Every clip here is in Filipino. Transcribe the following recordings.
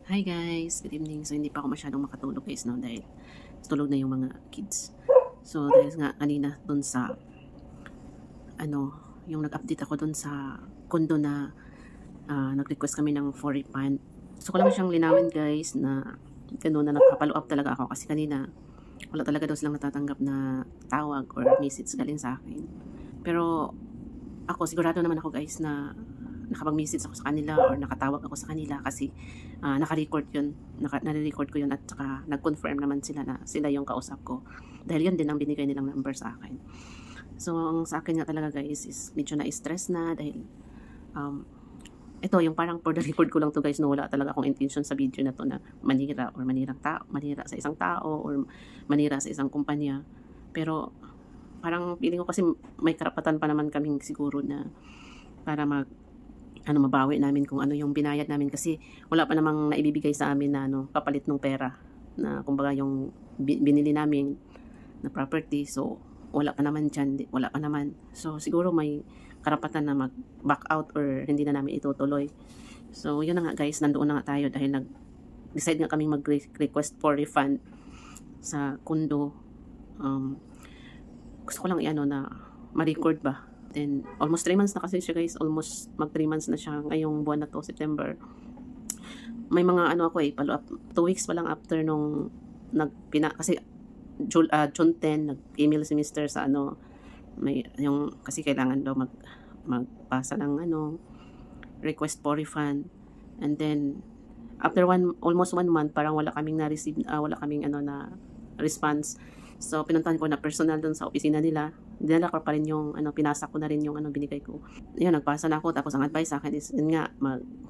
Hi guys, good evening. So hindi pa ako masyadong makatulog guys no dahil tulog na yung mga kids. So dahil nga kanina dun sa yung nag-update ako dun sa condo na nag-request kami ng for refund. So ko lang siyang linawin guys na gano'n na nagpa-follow up talaga ako kasi kanina wala talaga daw silang natatanggap na tawag or message galing sa akin. Pero ako sigurado naman ako guys na nakapag-message ako sa kanila or nakatawag ako sa kanila kasi naka-record yun, nare-record ko yun at saka nag-confirm naman sila na sila yung kausap ko dahil yun din ang binigay nilang number sa akin. So ang sa akin nga talaga guys is medyo na-stress na dahil ito yung parang for the record ko lang to guys no, wala talaga akong intention sa video na to na manira or manira sa isang tao or manira sa isang kumpanya, pero parang feeling ko kasi may karapatan pa naman kaming siguro na para mabawi namin kung ano yung binayad namin kasi wala pa namang naibibigay sa amin na kapalit ng pera na kumbaga yung binili namin na property. So wala pa naman dyan, wala pa naman. So siguro may karapatan na mag-back out or hindi na namin itutuloy. So yun na nga guys, nandoon na nga tayo dahil nag-decide nga kaming mag-request for refund sa condo. Gusto ko lang na ma-record ba. Then, almost 3 months na kasi siya guys. Almost mag 3 months na siya ngayong buwan na to, September. May mga follow up. 2 weeks pa lang after nung kasi June 10, nag-email si Mr. sa kasi kailangan daw magpasa ng request for refund. And then, after almost 1 month, parang wala kaming na-receive, wala kaming na response. So, pinuntahan ko na personal dun sa opisina nila. Dinala ko pa rin yung, pinasa ko na rin yung binigay ko. Yun, nagpasa na ako. Tapos, ang advice sa akin is, yun nga,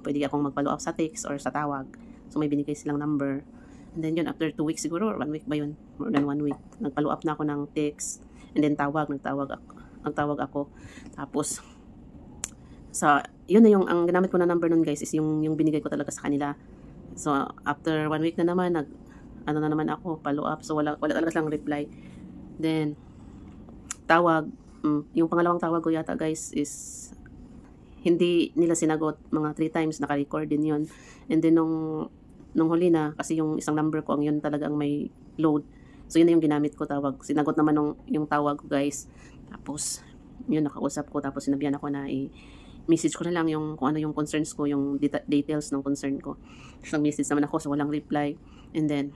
pwede akong mag-follow up sa text or sa tawag. So, may binigay silang number. And then yun, after 2 weeks siguro, or 1 week ba yun? More than 1 week. Nag-follow up na ako ng text. And then, nagtawag ako. Tapos, yun na yung, ang ginamit ko na number nun guys, is yung binigay ko talaga sa kanila. So, after 1 week na naman, na naman ako, follow up. So, wala talaga silang reply. Then, tawag. Yung pangalawang tawag ko yata, guys, is hindi nila sinagot. Mga 3 times, naka-record din yun. And then, nung huli na, kasi yung isang number ko, ang yun talagang may load. So, yun na yung ginamit ko, tawag. Sinagot naman yung tawag ko, guys. Tapos, yun, nakausap ko. Tapos, sinabihan ako na message ko na lang yung kung ano yung concerns ko, yung details ng concern ko. So, message naman ako, so walang reply. And then,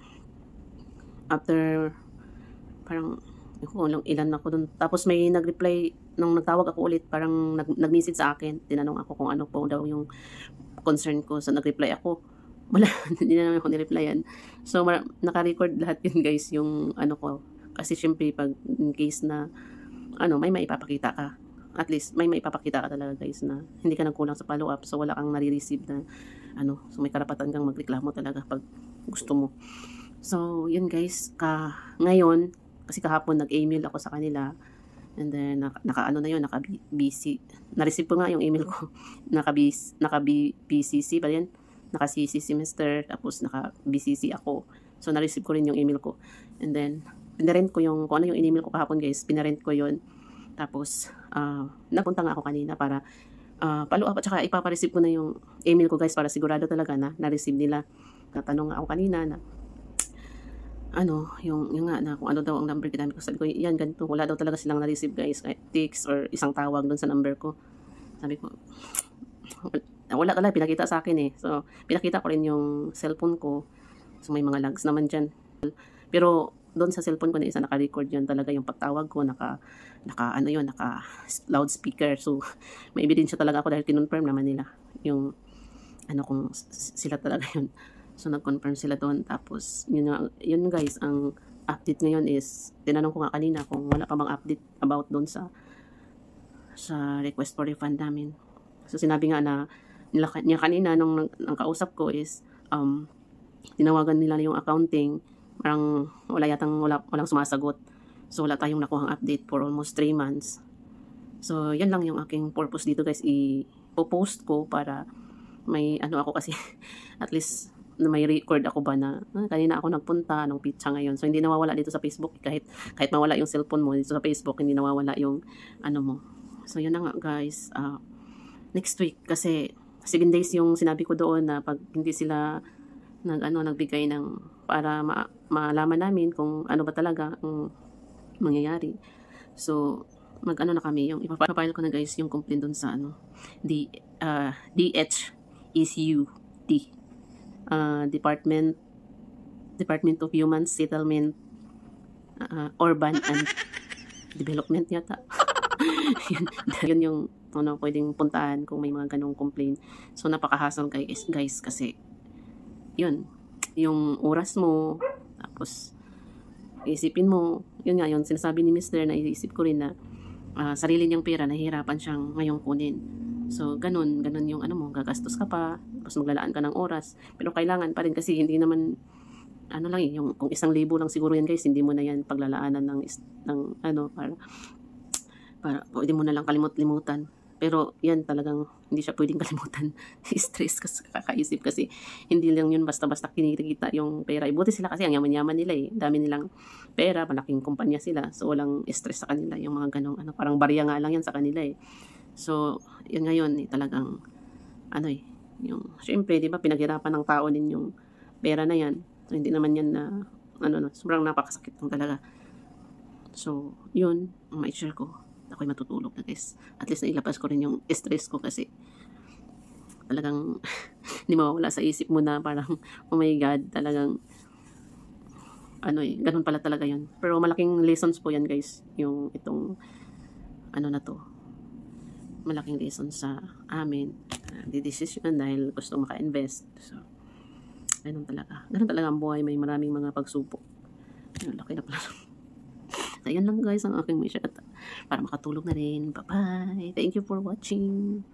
after parang ilan ako dun. Tapos may nag-reply nung nagtawag ako ulit, parang nag-message sa akin. Tinanong ako kung ano po daw yung concern ko. So nag-reply ako. Wala, hindi na naman ako ni-replyan. So naka-record lahat yun guys, yung ko. Kasi syempre pag in case na may maipapakita ka. At least may maipapakita ka talaga guys na hindi ka nagkulang sa follow-up. So wala kang nare-receive na so may karapatan kang magreklamo talaga pag gusto mo. So, yun guys, ngayon, kasi kahapon nag-email ako sa kanila, and then, naka-busy, na-receive ko nga yung email ko, naka-BCC ba yan? Naka-CC si Mr. Tapos naka-BCC ako, so na-receive ko rin yung email ko, and then, pinarent ko kung ano yung email ko kahapon guys, pinarent ko yun, tapos, napunta nga ako kanina para, follow up at saka ipapareceive ko na yung email ko guys para sigurado talaga na na-receive nila. Natanong nga ako kanina na, yung nga na kung ano daw ang number ginamit ko. Sabi ko, yan, ganito. Wala daw talaga silang na-receive guys, kahit text or isang tawag doon sa number ko. Sabi ko, wala talaga, pinakita sa akin eh. So, pinakita ko rin yung cellphone ko. So, may mga logs naman dyan. Pero, doon sa cellphone ko na isa, naka-record yun talaga yung pagtawag ko, naka loudspeaker. So, may ebidensya talaga ako dahil kinonfirm naman nila yung, kung sila talaga yun. So, nag-confirm sila doon. Tapos, yun guys, ang update ngayon is, tinanong ko nga kanina kung wala pa bang update about doon sa request for refund namin. So, sinabi nga na niya kanina nung kausap ko is, tinawagan nila yung accounting, parang walang sumasagot. So, wala tayong nakuhang update for almost 3 months. So, yan lang yung aking purpose dito guys, i-post ko para may ako kasi, at least, na may record ako ba na kanina ako nagpunta ng pizza ngayon. So, hindi nawawala dito sa Facebook. Kahit mawala yung cellphone mo, dito sa Facebook, hindi nawawala yung mo. So, yun na nga guys. Next week, kasi 7 days yung sinabi ko doon na pag hindi sila nagbigay ng para malaman namin kung ano ba talaga ang mangyayari. So, mag-ano na kami, yung ipapile ko na guys yung complaint dun sa DHECUD, Department of Human Settlement, Urban and Development yata. yun yung pwedeng puntahan kung may mga ganong complaint. So, napaka-hassle guys kasi yun, yung oras mo, tapos isipin mo, yun nga yun, sinasabi ni Mr. na iisip ko rin na sarili niyang pera, nahihirapan siyang ngayong kunin. So, ganun yung gagastos ka pa, tapos maglalaan ka ng oras, pero kailangan pa rin kasi hindi naman, yung kung 1,000 lang siguro yan guys, hindi mo na yan paglalaanan para pwede mo na lang kalimut-limutan. Pero yan talagang hindi siya pwedeng kalimutan. Stress kasi kakaisip kasi hindi lang yun basta-basta kinikita yung pera. Buti sila kasi ang yaman-yaman nila eh. Dami nilang pera, malaking kumpanya sila. So walang stress sa kanila yung mga ganong parang barya nga lang yan sa kanila eh. So yun ngayon talagang yung syempre 'di ba pinaghirapan ng tao din yung pera na yan. So hindi naman yan na sobrang napakasakit lang talaga. So yun ang ma-share ko. Ako'y matutulog na guys. At least nailabas ko rin yung stress ko kasi talagang hindi mawawala sa isip mo na parang oh my God, talagang ganun pala talaga yun. Pero malaking lessons po yan guys. Yung itong na to. Malaking lessons sa amin. Decision dahil gusto maka-invest. So, ganun talaga. Ganun talaga ang buhay. May maraming mga pagsubok. Laki na pala. Ayan lang guys ang aking may share para makatulog na rin. Bye-bye. Thank you for watching.